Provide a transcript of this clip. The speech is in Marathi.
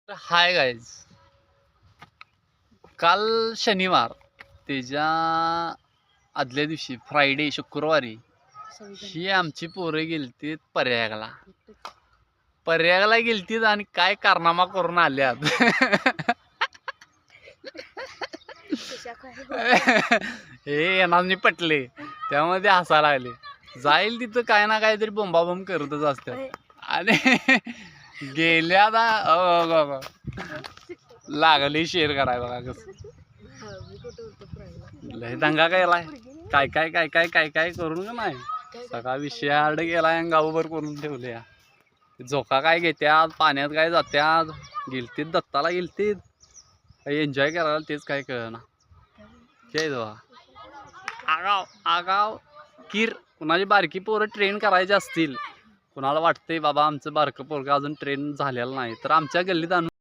हाय गाईज, काल शनिवार त्याच्या आदल्या दिवशी फ्रायडे शुक्रवारी ही आमची पोरं गेलतीत पर्यागला गेलतीत आणि काय कारनामा करून आल्यात. हे येणार नाही पटले त्यामध्ये हसायला लागले. जाईल तिथं काय ना काहीतरी बोंबाबोंब करतच असतात आणि गेल्या लागली शेअर कराय बघा कसं लय दंगा केलाय. काय काय काय काय काय काय करून का नाही सगळा विषय हार्ड गेलाय गावभर करून ठेवले. झोका काय घेत्यात पाण्यात काय जात्यात गेलतीत दत्ताला गेलतीत काही एन्जॉय करायला तेच काय कळना. जय बघा आगाव आगाव किर. कुणाची बारकी पोरं ट्रेन करायची असतील, कुणाला वाटतंय बाबा आमचं बारकं पोरगं अजून ट्रेन झालेलं नाही, तर आमच्या गल्लीत आणून